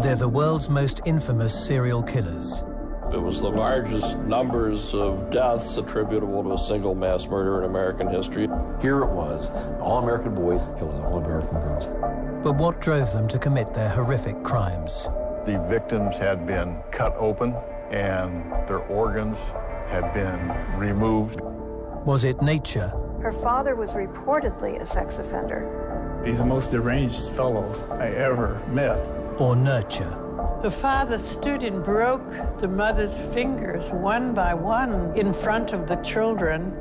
They're the world's most infamous serial killers. It was the largest numbers of deaths attributable to a single mass murder in American history. Here it was, all-American boys killing all-American girls. But what drove them to commit their horrific crimes? The victims had been cut open and their organs had been removed. Was it nature? Her father was reportedly a sex offender. He's the most deranged fellow I ever met. Or nurture? The father stood and broke the mother's fingers one by one in front of the children.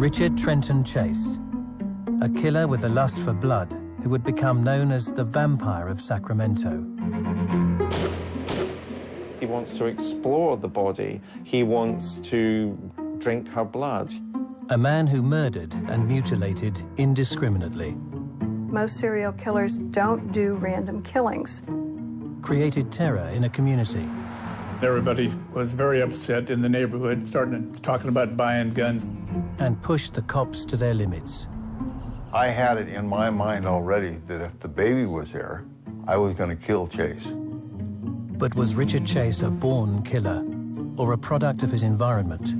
Richard Trenton Chase, a killer with a lust for blood who would become known as the Vampire of Sacramento. He wants to explore the body. He wants to drink her blood. A man who murdered and mutilated indiscriminately. Most serial killers don't do random killings. Created terror in a community. Everybody was very upset in the neighborhood, talking about buying guns. And pushed the cops to their limits. I had it in my mind already that if the baby was there, I was going to kill Chase. But was Richard Chase a born killer or a product of his environment?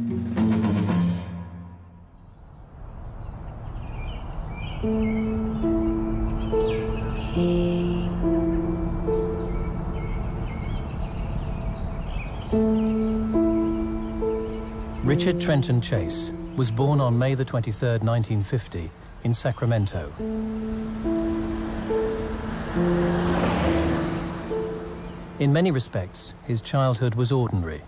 Richard Trenton Chase was born on May the 23rd, 1950, in Sacramento. In many respects, his childhood was ordinary.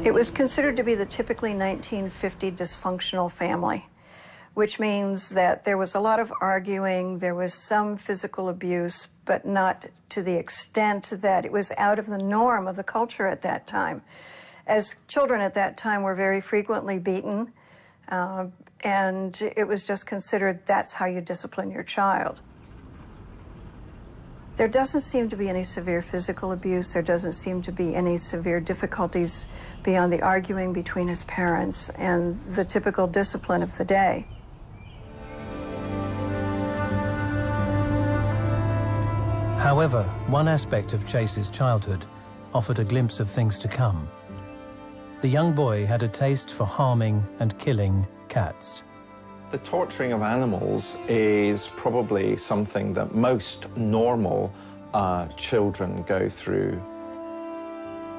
It was considered to be the typically 1950 dysfunctional family, which means that there was a lot of arguing, there was some physical abuse, but not to the extent that it was out of the norm of the culture at that time. As children at that time were very frequently beaten, and it was just considered that's how you discipline your child. There doesn't seem to be any severe physical abuse. There doesn't seem to be any severe difficulties beyond the arguing between his parents and the typical discipline of the day. However, one aspect of Chase's childhood offered a glimpse of things to come. The young boy had a taste for harming and killing cats. The torturing of animals is probably something that most normal children go through.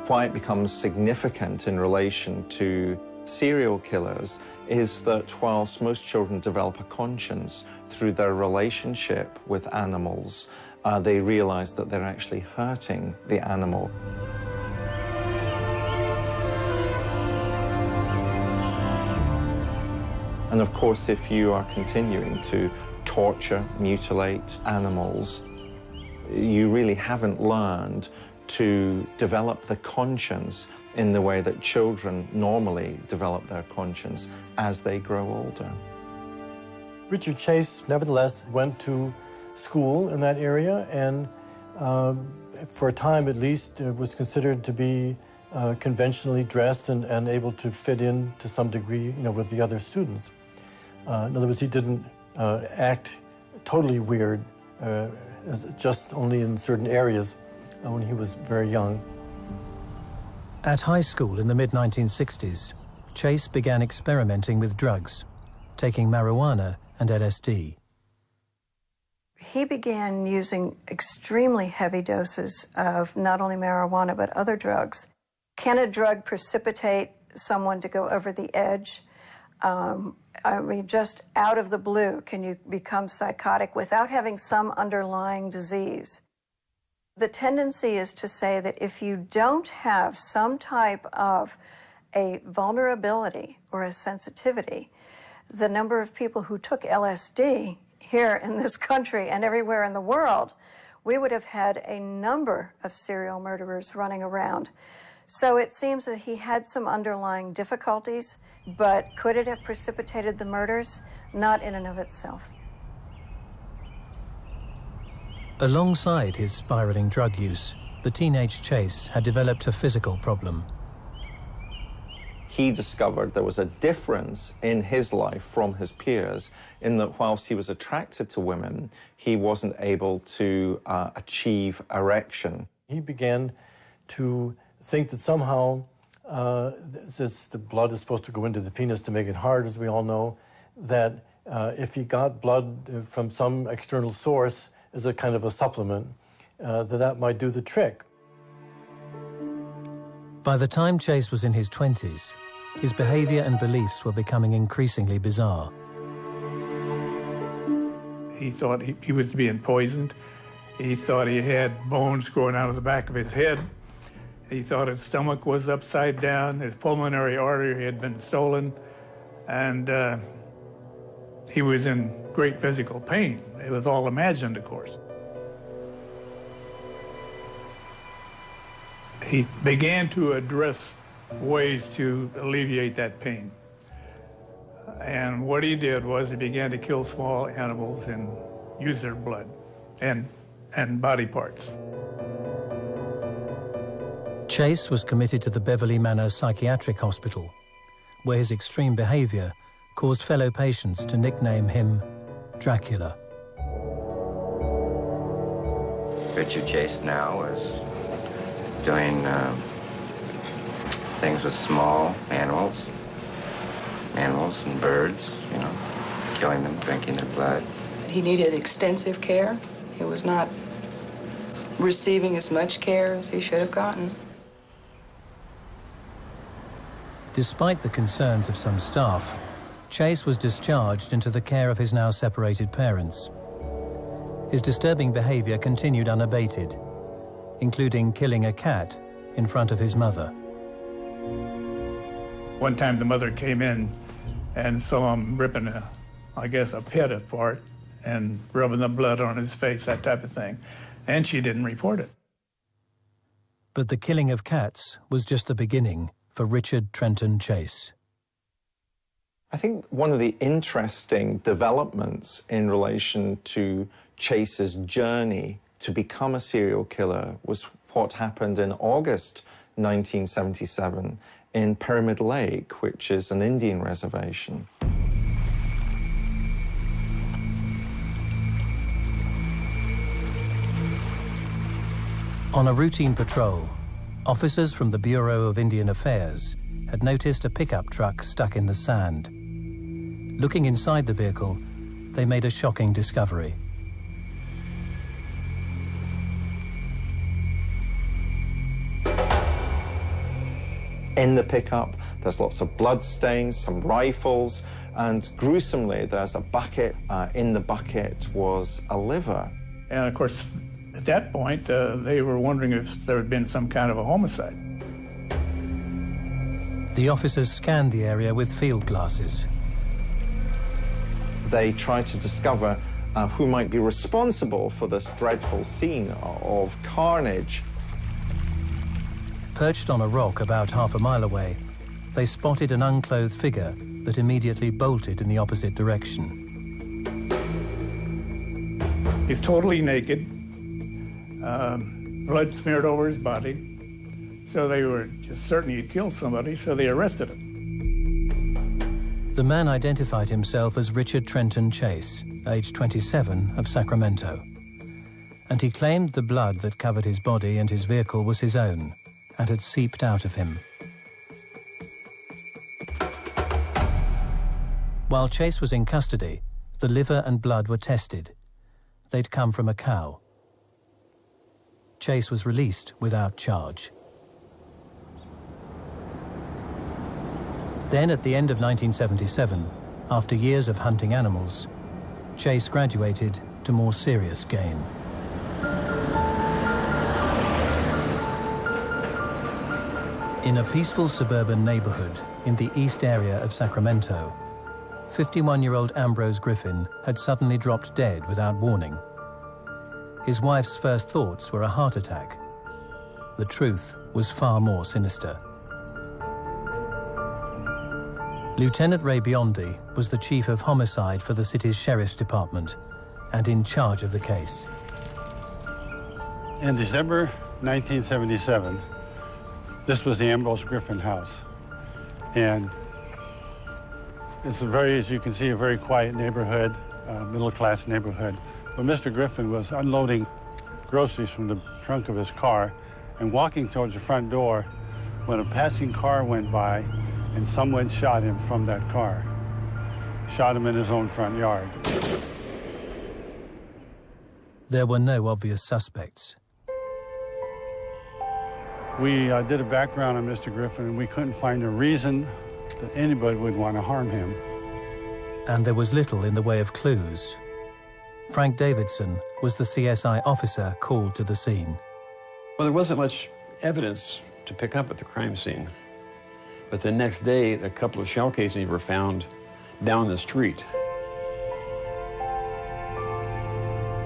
Why it becomes significant in relation to serial killers is that whilst most children develop a conscience through their relationship with animals, they realize that they're actually hurting the animal. And of course, if you are continuing to torture, mutilate animals, you really haven't learned to develop the conscience in the way that children normally develop their conscience as they grow older. Richard Chase, nevertheless, went to school in that area and, for a time at least, was considered to be conventionally dressed and able to fit in to some degree, with the other students. In other words, he didn't act totally weird, just only in certain areas when he was very young. At high school in the mid-1960s, Chase began experimenting with drugs, taking marijuana and LSD. He began using extremely heavy doses of not only marijuana but other drugs. Can a drug precipitate someone to go over the edge? I mean, just out of the blue, can you become psychotic without having some underlying disease? The tendency is to say that if you don't have some type of a vulnerability or a sensitivity, the number of people who took LSD here in this country and everywhere in the world we would have had a number of serial murderers running around. So it seems that he had some underlying difficulties, but could it have precipitated the murders? Not in and of itself. Alongside his spiraling drug use, the teenage Chase had developed a physical problem. He discovered there was a difference in his life from his peers in that whilst he was attracted to women, he wasn't able to achieve erection. He began to think that somehow, since the blood is supposed to go into the penis to make it hard, as we all know, that if he got blood from some external source as a kind of a supplement, that might do the trick. By the time Chase was in his 20s, his behavior and beliefs were becoming increasingly bizarre. He thought he was being poisoned. He thought he had bones growing out of the back of his head. He thought his stomach was upside down, his pulmonary artery had been stolen, and he was in great physical pain. It was all imagined, of course. He began to address ways to alleviate that pain. And what he did was he began to kill small animals and use their blood and body parts. Chase was committed to the Beverly Manor Psychiatric Hospital, where his extreme behavior caused fellow patients to nickname him Dracula. Richard Chase now was doing things with small animals and birds, you know, killing them, drinking their blood. He needed extensive care. He was not receiving as much care as he should have gotten. Despite the concerns of some staff, Chase was discharged into the care of his now separated parents. His disturbing behavior continued unabated, including killing a cat in front of his mother. One time the mother came in and saw him ripping a pet apart and rubbing the blood on his face, that type of thing. And she didn't report it. But the killing of cats was just the beginning for Richard Trenton Chase. I think one of the interesting developments in relation to Chase's journey to become a serial killer was what happened in August 1977 in Pyramid Lake, which is an Indian reservation. On a routine patrol, officers from the Bureau of Indian Affairs had noticed a pickup truck stuck in the sand. Looking inside the vehicle, they made a shocking discovery. In the pickup, there's lots of blood stains, some rifles, and gruesomely, there's a bucket. In the bucket was a liver. And of course, at that point, they were wondering if there had been some kind of a homicide. The officers scanned the area with field glasses. They tried to discover who might be responsible for this dreadful scene of carnage. Perched on a rock about half a mile away, they spotted an unclothed figure that immediately bolted in the opposite direction. He's totally naked, blood smeared over his body. So they were just certain he'd killed somebody, so they arrested him. The man identified himself as Richard Trenton Chase, age 27, of Sacramento. And he claimed the blood that covered his body and his vehicle was his own and had seeped out of him. While Chase was in custody, the liver and blood were tested. They'd come from a cow. Chase was released without charge. Then, at the end of 1977, after years of hunting animals, Chase graduated to more serious game. In a peaceful suburban neighborhood in the east area of Sacramento, 51-year-old Ambrose Griffin had suddenly dropped dead without warning. his wife's first thoughts were a heart attack. The truth was far more sinister. Lieutenant Ray Biondi was the chief of homicide for the city's sheriff's department and in charge of the case. In December 1977, this was the Ambrose Griffin house. And it's as you can see, a very quiet neighborhood, middle-class neighborhood. But Mr. Griffin was unloading groceries from the trunk of his car and walking towards the front door when a passing car went by and someone shot him from that car. Shot him in his own front yard. There were no obvious suspects. We did a background on Mr. Griffin, and we couldn't find a reason that anybody would want to harm him. And there was little in the way of clues. Frank Davidson was the CSI officer called to the scene. Well, there wasn't much evidence to pick up at the crime scene. But the next day, a couple of shell casings were found down the street.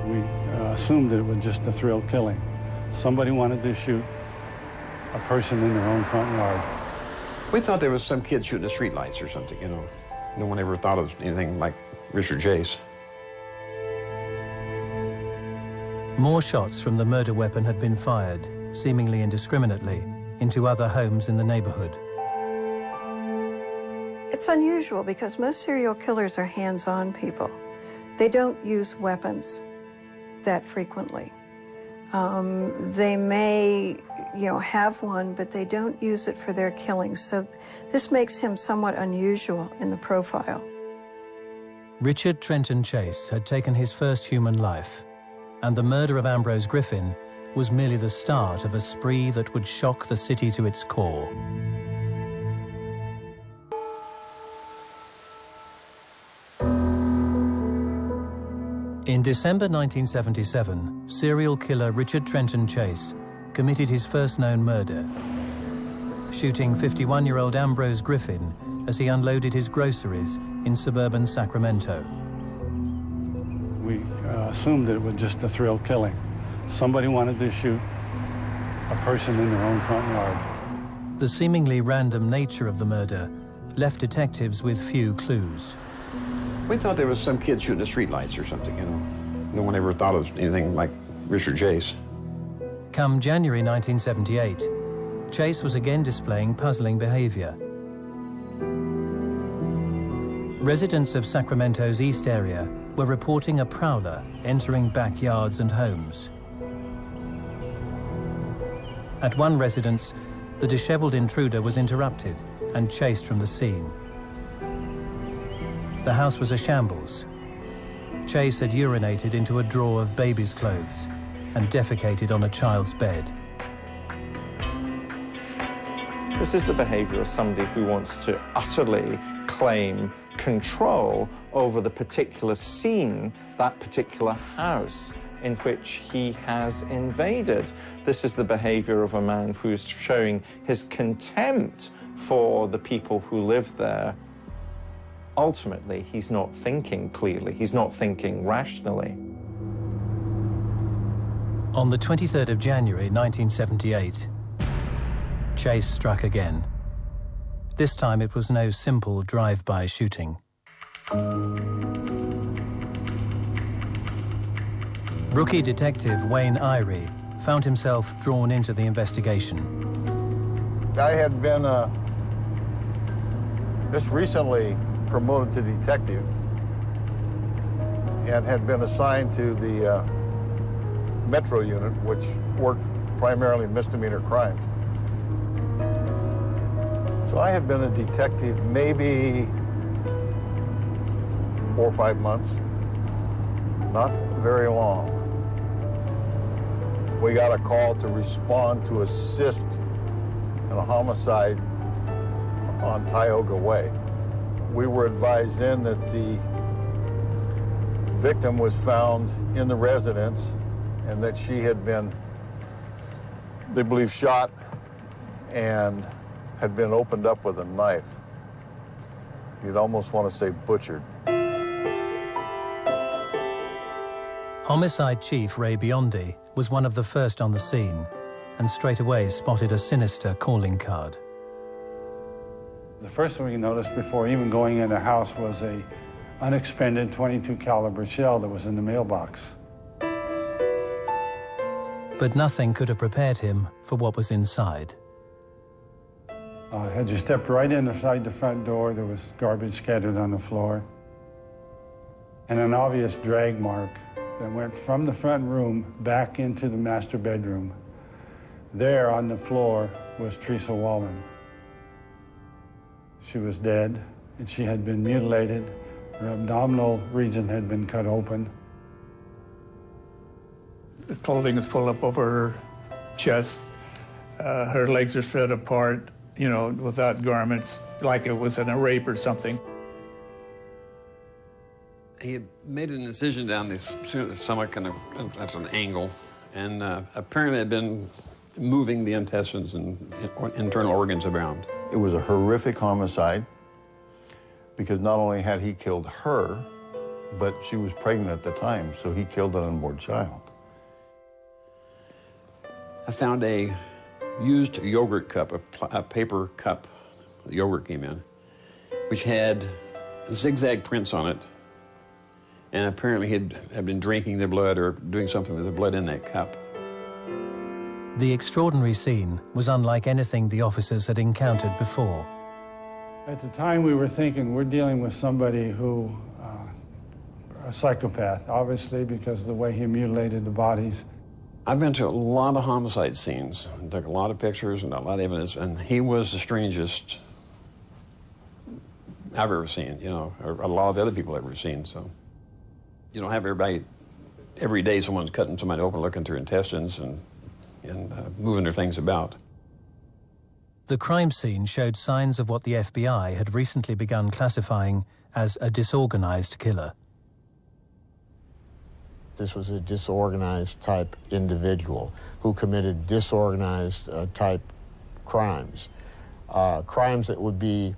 We assumed that it was just a thrill killing. Somebody wanted to shoot a person in their own front yard. We thought there was some kid shooting the streetlights or something, you know. No one ever thought of anything like Richard Chase. More shots from the murder weapon had been fired, seemingly indiscriminately, into other homes in the neighborhood. It's unusual because most serial killers are hands-on people. They don't use weapons that frequently. They may, have one, but they don't use it for their killings. So this makes him somewhat unusual in the profile. Richard Trenton Chase had taken his first human life, and the murder of Ambrose Griffin was merely the start of a spree that would shock the city to its core. In December 1977, serial killer Richard Trenton Chase committed his first known murder, shooting 51-year-old Ambrose Griffin as he unloaded his groceries in suburban Sacramento. We assumed that it was just a thrill killing. Somebody wanted to shoot a person in their own front yard. The seemingly random nature of the murder left detectives with few clues. We thought there was some kid shooting the streetlights or something, you know. No one ever thought of anything like Richard Chase. Come January 1978, Chase was again displaying puzzling behavior. Residents of Sacramento's East area were reporting a prowler entering backyards and homes. At one residence, the disheveled intruder was interrupted and chased from the scene. The house was a shambles. Chase had urinated into a drawer of baby's clothes and defecated on a child's bed. This is the behavior of somebody who wants to utterly claim control over the particular scene, that particular house in which he has invaded. This is the behavior of a man who's showing his contempt for the people who live there. Ultimately, he's not thinking clearly, he's not thinking rationally. On the 23rd of January 1978, Chase struck again. This time it was no simple drive-by shooting. Rookie detective Wayne Irie found himself drawn into the investigation. I had been just recently promoted to detective and had been assigned to the Metro unit, which worked primarily misdemeanor crimes. So I had been a detective maybe 4 or 5 months, not very long. We got a call to respond to assist in a homicide on Tioga Way. We were advised then that the victim was found in the residence and that she had been, they believe, shot and had been opened up with a knife. You'd almost want to say butchered. Homicide Chief Ray Biondi was one of the first on the scene and straight away spotted a sinister calling card. The first thing we noticed before even going in the house was a unexpended .22 caliber shell that was in the mailbox. But nothing could have prepared him for what was inside. Had you stepped right inside the front door, there was garbage scattered on the floor and an obvious drag mark that went from the front room back into the master bedroom. There on the floor was Teresa Wallen. She was dead, and she had been mutilated. Her abdominal region had been cut open. The clothing is pulled up over her chest. Her legs are spread apart, you know, without garments, like it was in a rape or something. He had made an incision down the stomach, and that's an angle, and apparently had been moving the intestines and internal organs around. It was a horrific homicide because not only had he killed her, but she was pregnant at the time, so he killed an unborn child. I found a used yogurt cup, a paper cup the yogurt came in, which had zigzag prints on it, and apparently he had been drinking the blood or doing something with the blood in that cup. The extraordinary scene was unlike anything the officers had encountered before. At the time, we were thinking we're dealing with somebody who, a psychopath, obviously, because of the way he mutilated the bodies. I've been to a lot of homicide scenes and took a lot of pictures and a lot of evidence, and he was the strangest I've ever seen, you know, or a lot of other people I've ever seen. So you don't have every day someone's cutting somebody open, looking through intestines and moving their things about. The crime scene showed signs of what the FBI had recently begun classifying as a disorganized killer. This was a disorganized type individual who committed disorganized type crimes. Crimes that would be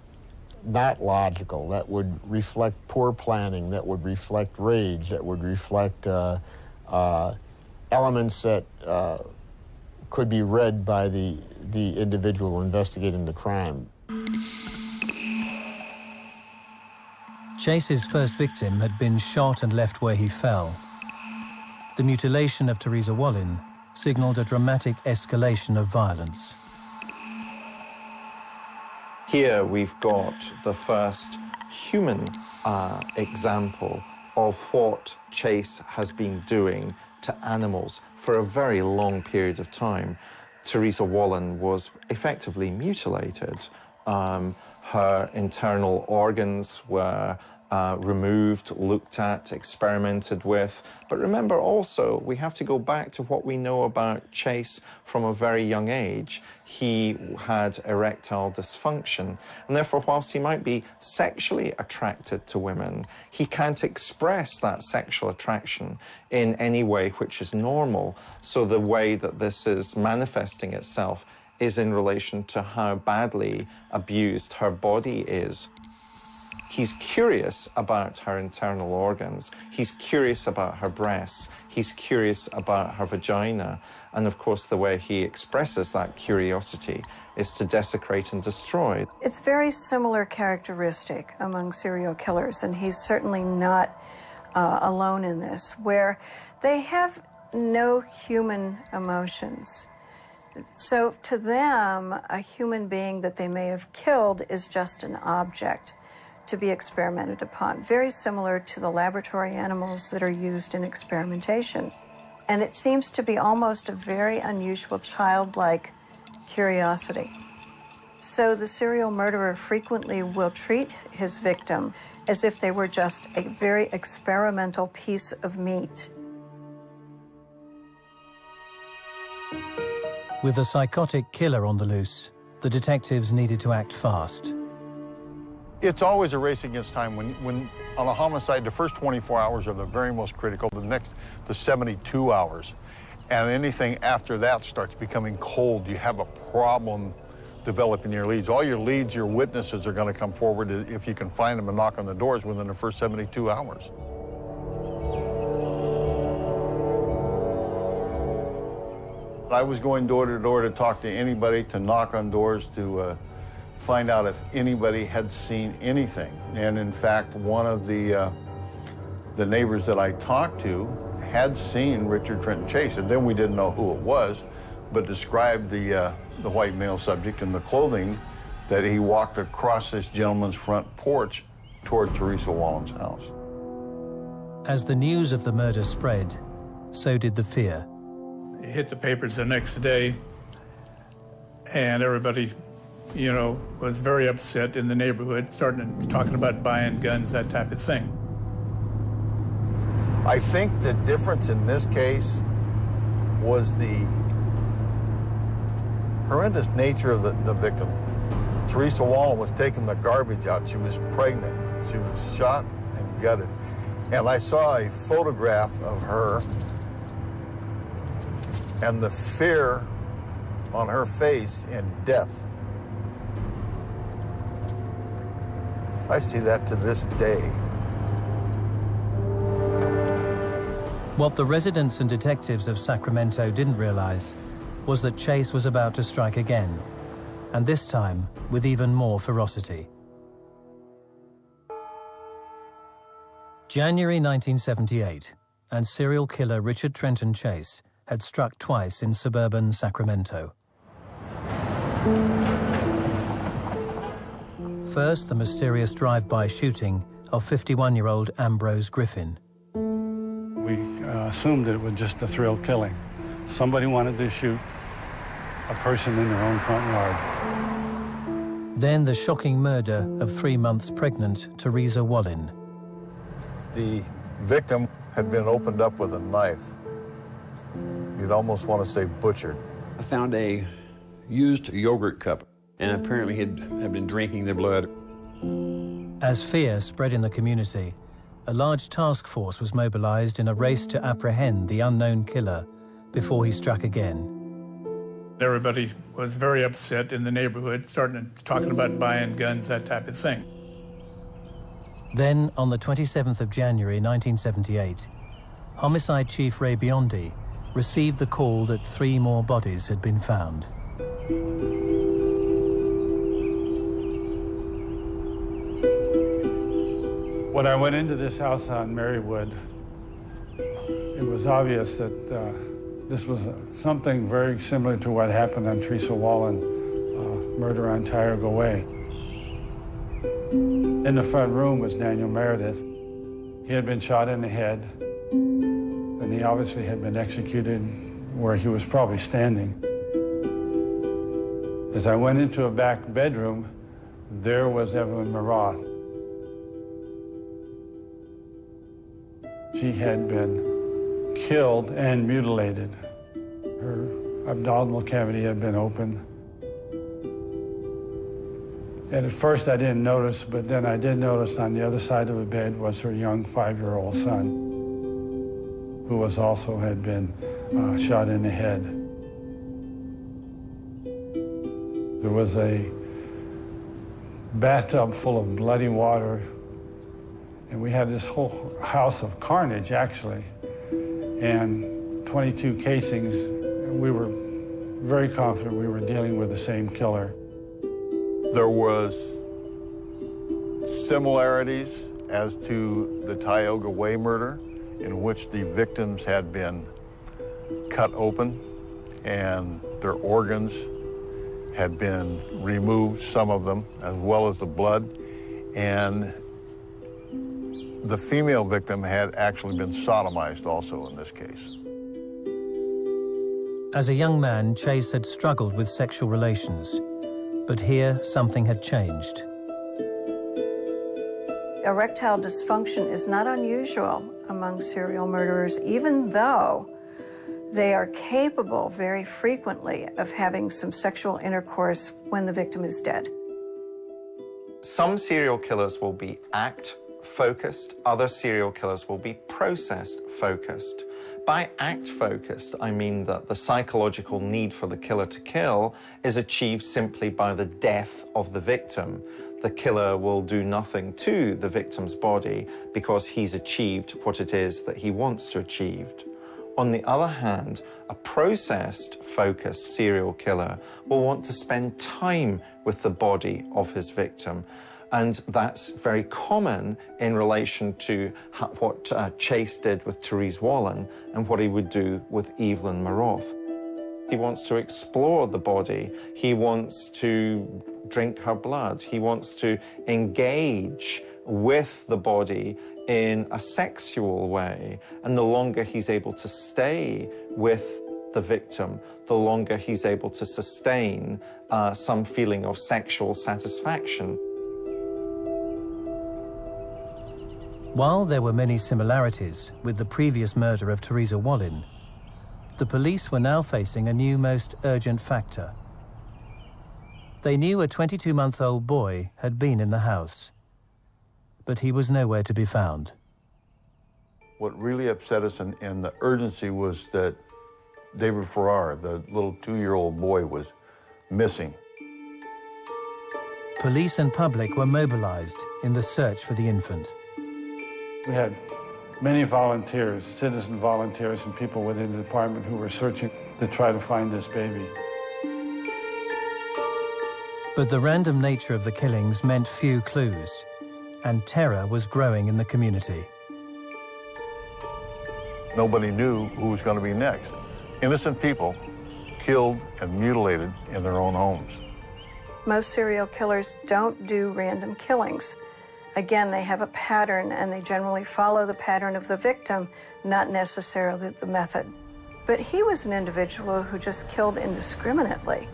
not logical, that would reflect poor planning, that would reflect rage, that would reflect elements that could be read by the individual investigating the crime. Chase's first victim had been shot and left where he fell. The mutilation of Teresa Wallen signaled a dramatic escalation of violence. Here we've got the first human example of what Chase has been doing to animals for a very long period of time. Teresa Wallen was effectively mutilated. Her internal organs were removed, looked at, experimented with. But remember also, we have to go back to what we know about Chase from a very young age. He had erectile dysfunction, and therefore, whilst he might be sexually attracted to women, he can't express that sexual attraction in any way which is normal. So the way that this is manifesting itself is in relation to how badly abused her body is. He's curious about her internal organs. He's curious about her breasts. He's curious about her vagina. And of course, the way he expresses that curiosity is to desecrate and destroy. It's very similar characteristic among serial killers, and he's certainly not alone in this, where they have no human emotions. So to them, a human being that they may have killed is just an object to be experimented upon, very similar to the laboratory animals that are used in experimentation. And it seems to be almost a very unusual childlike curiosity. So the serial murderer frequently will treat his victim as if they were just a very experimental piece of meat. With a psychotic killer on the loose, the detectives needed to act fast. It's always a race against time. When on a homicide, the first 24 hours are the very most critical, the 72 hours. And anything after that starts becoming cold. You have a problem developing your leads. All your leads, your witnesses are going to come forward if you can find them and knock on the doors within the first 72 hours. I was going door to door to talk to anybody, to knock on doors, to find out if anybody had seen anything. And in fact, one of the neighbors that I talked to had seen Richard Trenton Chase, and then we didn't know who it was, but described the white male subject in the clothing that he walked across this gentleman's front porch toward Teresa Wallen's house. As the news of the murder spread, so did the fear. It hit the papers the next day, and everybody, you know, was very upset in the neighborhood, talking about buying guns, that type of thing. I think the difference in this case was the horrendous nature of the victim. Teresa Wallen was taking the garbage out. She was pregnant. She was shot and gutted. And I saw a photograph of her, and the fear on her face in death. I see that to this day. What the residents and detectives of Sacramento didn't realize was that Chase was about to strike again, and this time with even more ferocity. January 1978, and serial killer Richard Trenton Chase had struck twice in suburban Sacramento. First, the mysterious drive-by shooting of 51-year-old Ambrose Griffin. We assumed that it was just a thrill killing. Somebody wanted to shoot a person in their own front yard. Then the shocking murder of 3 months pregnant Teresa Wallen. The victim had been opened up with a knife. You'd almost want to say butchered. I found a used yogurt cup, and apparently had been drinking the blood. As fear spread in the community, a large task force was mobilized in a race to apprehend the unknown killer before he struck again. Everybody was very upset in the neighborhood, talking about buying guns, that type of thing. Then, on the 27th of January 1978, Homicide Chief Ray Biondi received the call that 3 more bodies had been found. When I went into this house on Marywood, it was obvious that this was something very similar to what happened on Teresa Wallen, murder on Tioga Way. In the front room was Daniel Meredith. He had been shot in the head, and he obviously had been executed where he was probably standing. As I went into a back bedroom, there was Evelyn Maroth. She had been killed and mutilated. Her abdominal cavity had been opened. And at first I didn't notice, but then I did notice on the other side of the bed was her young 5-year-old son, who was also had been shot in the head. There was a bathtub full of bloody water, and we had this whole house of carnage, actually, and 22 casings. We were very confident we were dealing with the same killer. There was similarities as to the Tioga Way murder, in which the victims had been cut open and their organs had been removed, some of them, as well as the blood. And the female victim had actually been sodomized also in this case. As a young man, Chase had struggled with sexual relations, but here something had changed. Erectile dysfunction is not unusual among serial murderers, even though they are capable very frequently of having some sexual intercourse when the victim is dead. Some serial killers will be act-focused, other serial killers will be process-focused. By act-focused, I mean that the psychological need for the killer to kill is achieved simply by the death of the victim. The killer will do nothing to the victim's body because he's achieved what it is that he wants to achieve. On the other hand, a processed-focused serial killer will want to spend time with the body of his victim. And that's very common in relation to what Chase did with Therese Wallen and what he would do with Evelyn Maroth. He wants to explore the body. He wants to drink her blood. He wants to engage with the body in a sexual way. And the longer he's able to stay with the victim, the longer he's able to sustain some feeling of sexual satisfaction. While there were many similarities with the previous murder of Theresa Wallin, the police were now facing a new, most urgent factor. They knew a 22-month-old boy had been in the house, but he was nowhere to be found. What really upset us and the urgency was that David Farrar, the little 2-year-old boy, was missing. Police and public were mobilized in the search for the infant. We had many volunteers, citizen volunteers, and people within the department who were searching to try to find this baby. But the random nature of the killings meant few clues, and terror was growing in the community. Nobody knew who was going to be next. Innocent people killed and mutilated in their own homes. Most serial killers don't do random killings. Again, they have a pattern, and they generally follow the pattern of the victim, not necessarily the method. But he was an individual who just killed indiscriminately.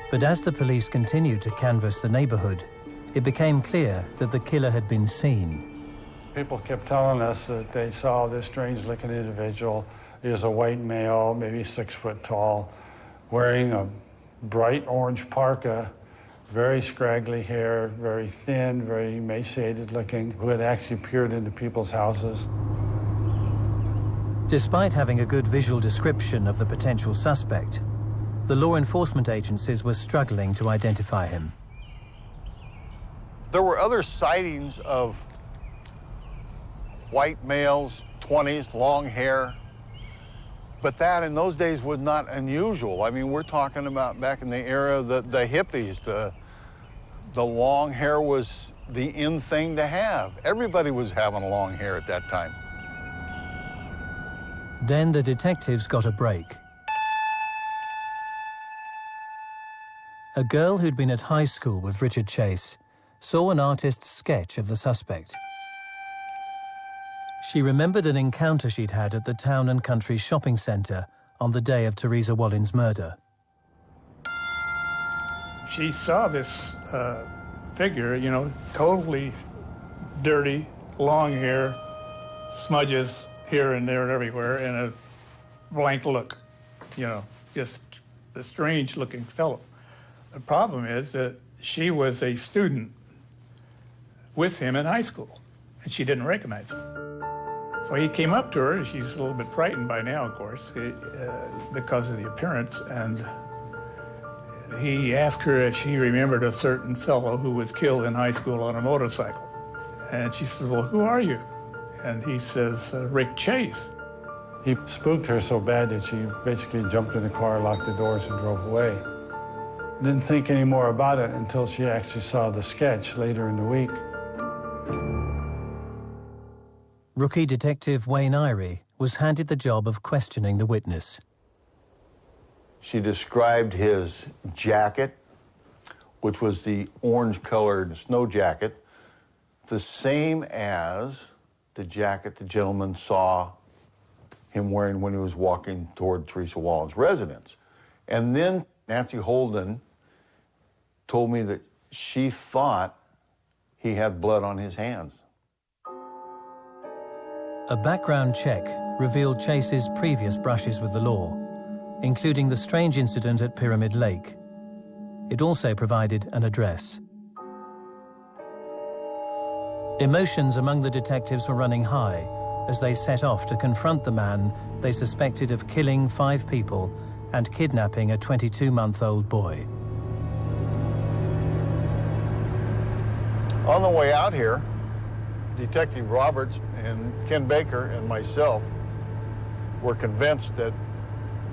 But as the police continued to canvass the neighborhood, it became clear that the killer had been seen. People kept telling us that they saw this strange-looking individual. He was a white male, maybe 6 foot tall, wearing a bright orange parka, very scraggly hair, very thin, very emaciated looking, who had actually peered into people's houses. Despite having a good visual description of the potential suspect, the law enforcement agencies were struggling to identify him. There were other sightings of white males, 20s, long hair, but that in those days was not unusual. I mean, we're talking about back in the era of the hippies. The long hair was the in thing to have. Everybody was having long hair at that time. Then the detectives got a break. A girl who'd been at high school with Richard Chase saw an artist's sketch of the suspect. She remembered an encounter she'd had at the Town and Country shopping centre on the day of Theresa Wallin's murder. She saw this figure, you know, totally dirty, long hair, smudges here and there and everywhere, and a blank look, you know, just a strange-looking fellow. The problem is that she was a student with him in high school, and she didn't recognize him. So he came up to her, and she's a little bit frightened by now, of course, because of the appearance, and he asked her if she remembered a certain fellow who was killed in high school on a motorcycle. And she says, well, who are you? And he says, Rick Chase. He spooked her so bad that she basically jumped in the car, locked the doors, and drove away. Didn't think any more about it until she actually saw the sketch later in the week. Rookie Detective Wayne Irie was handed the job of questioning the witness. She described his jacket, which was the orange-colored snow jacket, the same as the jacket the gentleman saw him wearing when he was walking toward Theresa Wallin's residence. And then Nancy Holden told me that she thought he had blood on his hands. A background check revealed Chase's previous brushes with the law, including the strange incident at Pyramid Lake. It also provided an address. Emotions among the detectives were running high as they set off to confront the man they suspected of killing 5 people and kidnapping a 22-month-old boy. On the way out here, Detective Roberts and Ken Baker and myself were convinced that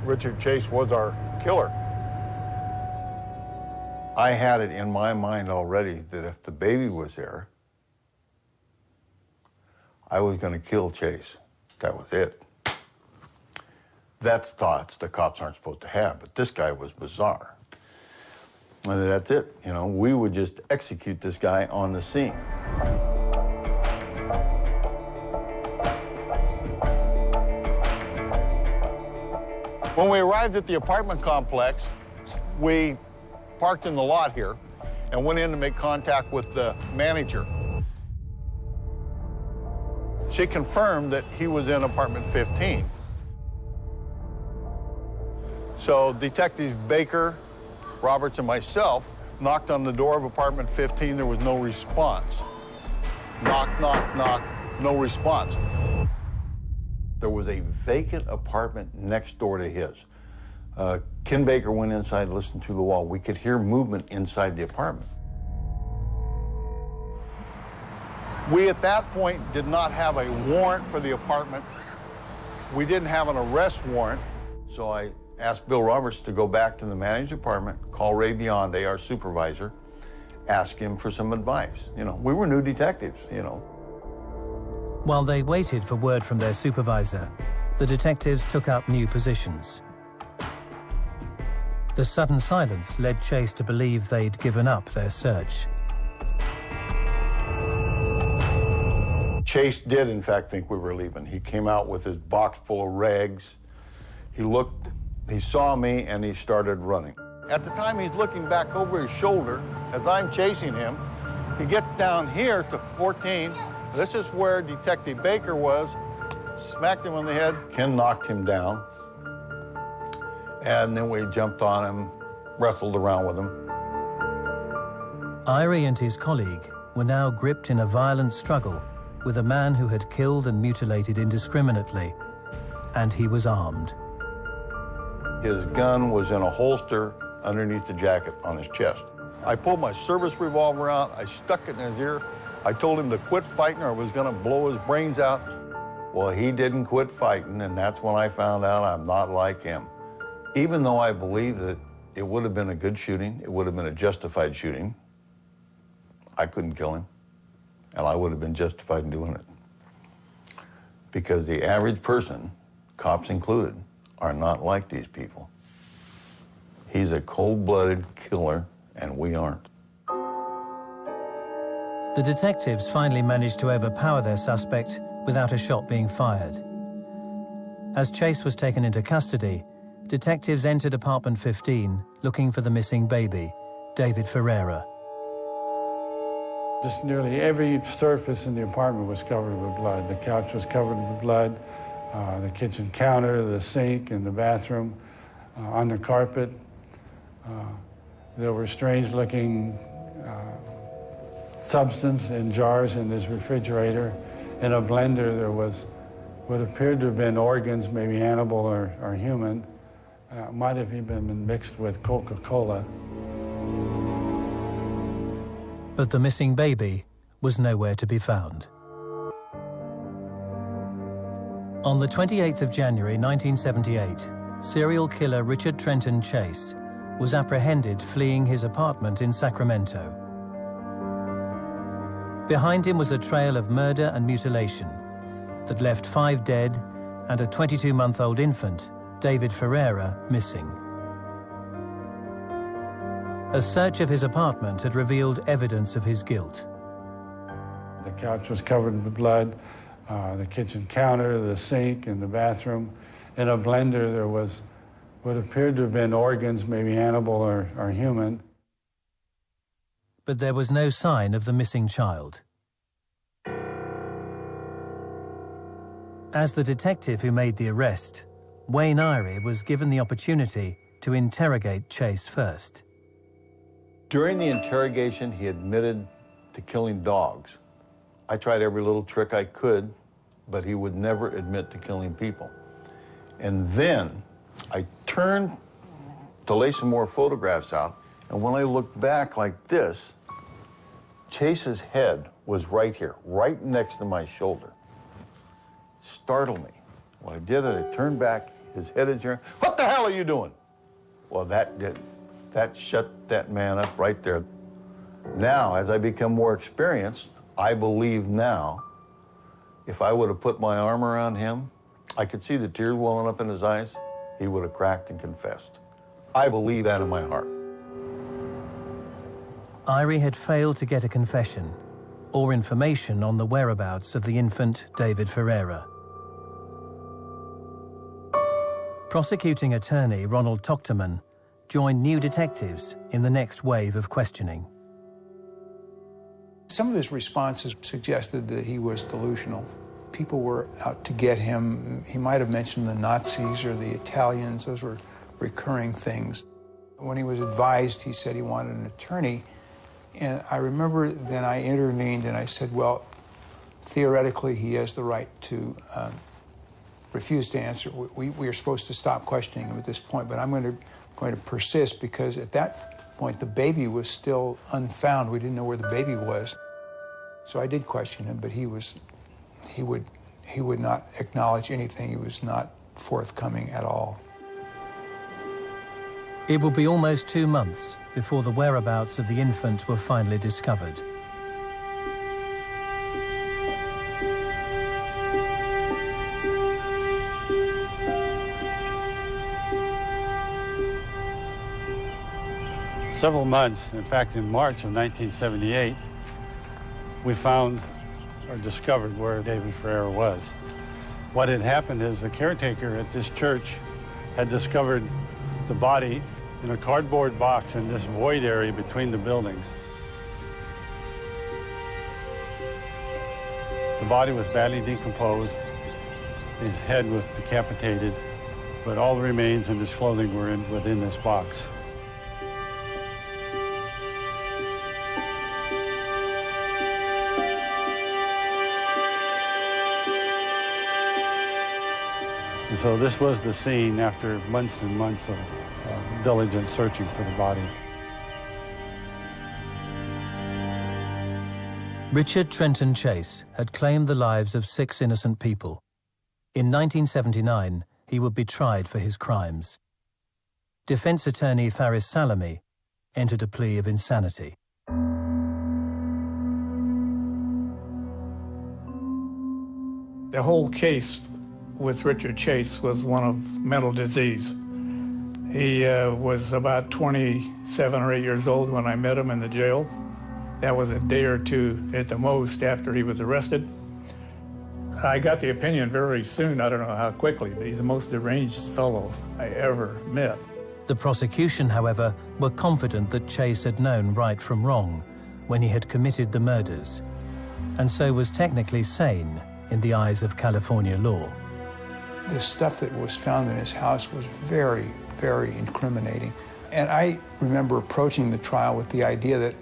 Richard Chase was our killer. I had it in my mind already that if the baby was there, I was going to kill Chase. That was it. That's thoughts the cops aren't supposed to have, but this guy was bizarre. And that's it. You know, we would just execute this guy on the scene. When we arrived at the apartment complex, we parked in the lot here and went in to make contact with the manager. She confirmed that he was in apartment 15. So Detectives Baker, Roberts, and myself knocked on the door of apartment 15. There was no response. Knock, knock, knock, no response. There was a vacant apartment next door to his. Ken Baker went inside, listened to the wall. We could hear movement inside the apartment. We, at that point, did not have a warrant for the apartment. We didn't have an arrest warrant. So I asked Bill Roberts to go back to the managed apartment, call Ray Bionde, our supervisor, ask him for some advice. You know, we were new detectives, you know. While they waited for word from their supervisor, the detectives took up new positions. The sudden silence led Chase to believe they'd given up their search. Chase did, in fact, think we were leaving. He came out with his box full of rags. He looked, he saw me, and he started running. At the time, he's looking back over his shoulder as I'm chasing him. He gets down here to 14. This is where Detective Baker was. Smacked him on the head. Ken knocked him down. And then we jumped on him, wrestled around with him. Irie and his colleague were now gripped in a violent struggle with a man who had killed and mutilated indiscriminately, and he was armed. His gun was in a holster underneath the jacket on his chest. I pulled my service revolver out, I stuck it in his ear. I told him to quit fighting or I was gonna blow his brains out. Well, he didn't quit fighting, and that's when I found out I'm not like him. Even though I believe that it would have been a good shooting, it would have been a justified shooting, I couldn't kill him, and I would have been justified in doing it. Because the average person, cops included, are not like these people. He's a cold-blooded killer, and we aren't. The detectives finally managed to overpower their suspect without a shot being fired. As Chase was taken into custody, detectives entered apartment 15 looking for the missing baby, David Ferreira. Just nearly every surface in the apartment was covered with blood. The couch was covered with blood, the kitchen counter, the sink, and the bathroom, on the carpet. There were strange-looking substance in jars in this refrigerator. In a blender, there was what appeared to have been organs, maybe animal or human. Might have even been mixed with Coca-Cola. But the missing baby was nowhere to be found. On the 28th of January 1978, serial killer Richard Trenton Chase was apprehended fleeing his apartment in Sacramento. Behind him was a trail of murder and mutilation that left 5 dead and a 22-month-old infant, David Ferreira, missing. A search of his apartment had revealed evidence of his guilt. The couch was covered with blood, the kitchen counter, the sink, and the bathroom. In a blender, there was what appeared to have been organs, maybe animal or human. But there was no sign of the missing child. As the detective who made the arrest, Wayne Irie was given the opportunity to interrogate Chase first. During the interrogation, he admitted to killing dogs. I tried every little trick I could, but he would never admit to killing people. And then I turned to lay some more photographs out, and when I looked back like this, Chase's head was right here, right next to my shoulder. Startled me. When I did it, I turned back, his head is here. What the hell are you doing? Well, that shut that man up right there. Now, as I become more experienced, I believe now, if I would have put my arm around him, I could see the tears welling up in his eyes, he would have cracked and confessed. I believe that in my heart. Irie had failed to get a confession or information on the whereabouts of the infant David Ferreira. Prosecuting attorney Ronald Tochterman joined new detectives in the next wave of questioning. Some of his responses suggested that he was delusional. People were out to get him. He might have mentioned the Nazis or the Italians. Those were recurring things. When he was advised, he said he wanted an attorney. And I remember then I intervened and I said, well, theoretically, he has the right to refuse to answer. We are supposed to stop questioning him at this point, but I'm going to persist because at that point, the baby was still unfound. We didn't know where the baby was. So I did question him, but he would not acknowledge anything. He was not forthcoming at all. It would be almost 2 months before the whereabouts of the infant were finally discovered. Several months, in fact, in March of 1978, we found or discovered where David Ferreira was. What had happened is the caretaker at this church had discovered the body in a cardboard box in this void area between the buildings. The body was badly decomposed. His head was decapitated, but all the remains and his clothing were within this box. And so this was the scene after months and months of diligent searching for the body. Richard Trenton Chase had claimed the lives of 6 innocent people. In 1979, he would be tried for his crimes. Defense attorney Faris Salami entered a plea of insanity. The whole case with Richard Chase was one of mental disease. He was about 27 or 8 years old when I met him in the jail. That was a day or two at the most after he was arrested. I got the opinion very soon, I don't know how quickly, but he's the most deranged fellow I ever met. The prosecution, however, were confident that Chase had known right from wrong when he had committed the murders, and so was technically sane in the eyes of California law. The stuff that was found in his house was very, very incriminating. And I remember approaching the trial with the idea that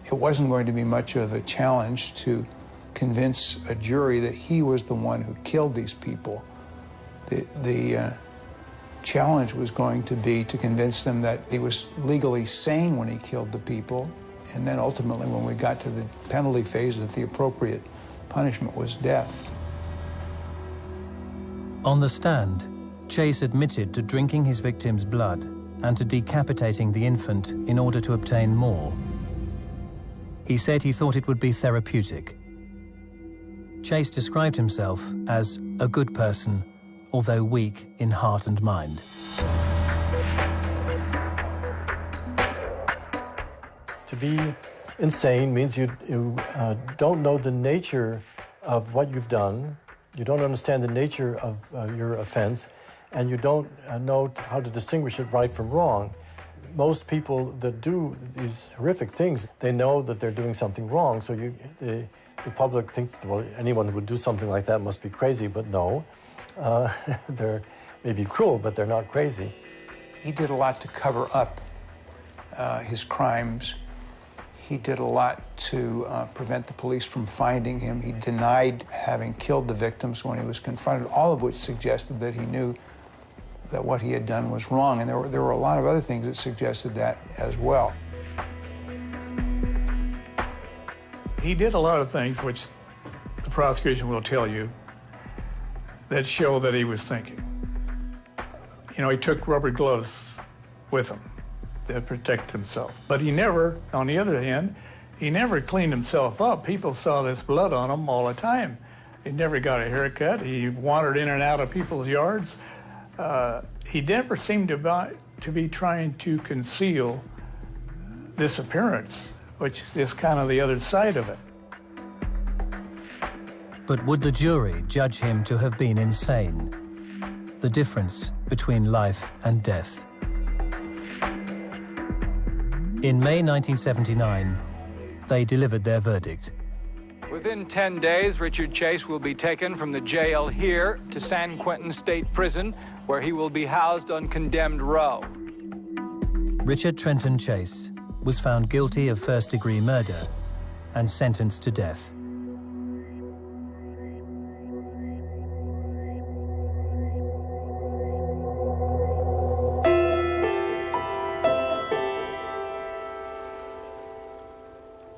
it wasn't going to be much of a challenge to convince a jury that he was the one who killed these people. The challenge was going to be to convince them that he was legally sane when he killed the people, and then ultimately when we got to the penalty phase, that the appropriate punishment was death. On the stand, Chase admitted to drinking his victim's blood and to decapitating the infant in order to obtain more. He said he thought it would be therapeutic. Chase described himself as a good person, although weak in heart and mind. To be insane means you don't know the nature of what you've done, you don't understand the nature of your offense, and you don't know how to distinguish it right from wrong. Most people that do these horrific things, they know that they're doing something wrong, so the public thinks, well, anyone who would do something like that must be crazy, but no. They're maybe cruel, but they're not crazy. He did a lot to cover up his crimes. He did a lot to prevent the police from finding him. He denied having killed the victims when he was confronted, all of which suggested that he knew that what he had done was wrong. And there were a lot of other things that suggested that as well. He did a lot of things which the prosecution will tell you that show that he was thinking. You know, he took rubber gloves with him to protect himself. But he never, on the other hand, he never cleaned himself up. People saw this blood on him all the time. He never got a haircut. He wandered in and out of people's yards. He never seemed to be trying to conceal this appearance, which is kind of the other side of it. But would the jury judge him to have been insane? The difference between life and death. In May 1979, they delivered their verdict. Within 10 days, Richard Chase will be taken from the jail here to San Quentin State Prison, where he will be housed on condemned row. Richard Trenton Chase was found guilty of first-degree murder and sentenced to death.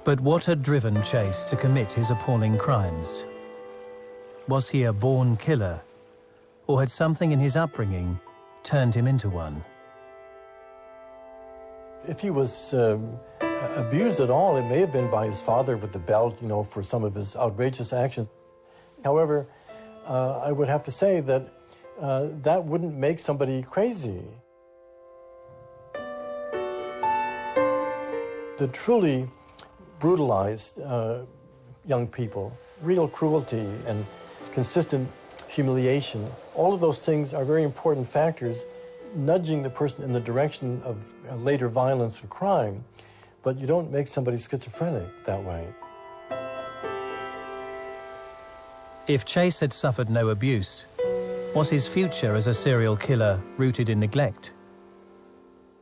But what had driven Chase to commit his appalling crimes? Was he a born killer, or had something in his upbringing turned him into one? If he was abused at all, it may have been by his father with the belt, you know, for some of his outrageous actions. However, I would have to say that that wouldn't make somebody crazy. The truly brutalized young people, real cruelty and consistent humiliation, all of those things are very important factors nudging the person in the direction of later violence or crime, but you don't make somebody schizophrenic that way. If Chase had suffered no abuse, was his future as a serial killer rooted in neglect?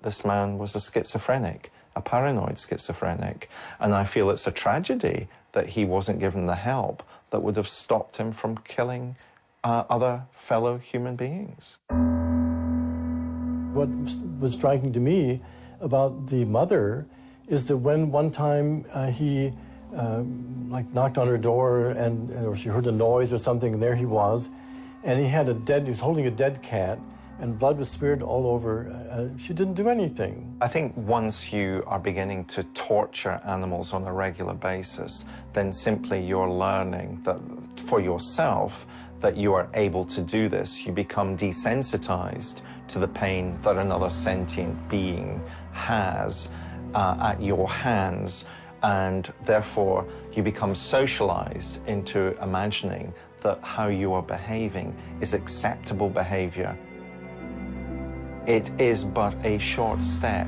This man was a schizophrenic, a paranoid schizophrenic, and I feel it's a tragedy that he wasn't given the help that would have stopped him from killing other fellow human beings. What was striking to me about the mother is that when one time he like knocked on her door or she heard a noise or something, and there he was, and he was holding a dead cat, and blood was smeared all over. She didn't do anything. I think once you are beginning to torture animals on a regular basis, then simply you're learning that for yourself that you are able to do this. You become desensitized to the pain that another sentient being has at your hands, and therefore you become socialized into imagining that how you are behaving is acceptable behavior. It is but a short step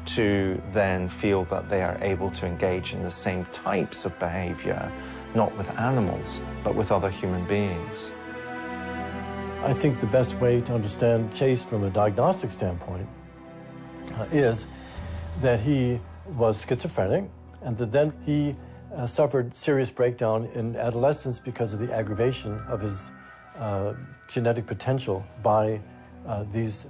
to then feel that they are able to engage in the same types of behavior, not with animals, but with other human beings. I think the best way to understand Chase from a diagnostic standpoint is that he was schizophrenic, and that then he suffered serious breakdown in adolescence because of the aggravation of his genetic potential by these,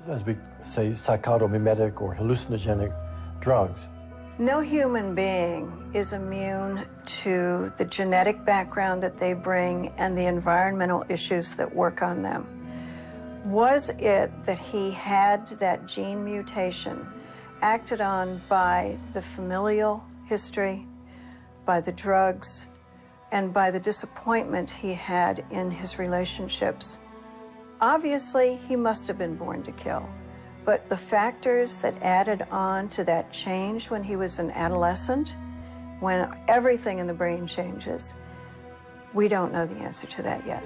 as we say, psychotomimetic or hallucinogenic drugs. No human being is immune to the genetic background that they bring and the environmental issues that work on them. Was it that he had that gene mutation acted on by the familial history, by the drugs, and by the disappointment he had in his relationships? Obviously, he must have been born to kill. But the factors that added on to that change when he was an adolescent, when everything in the brain changes, we don't know the answer to that yet.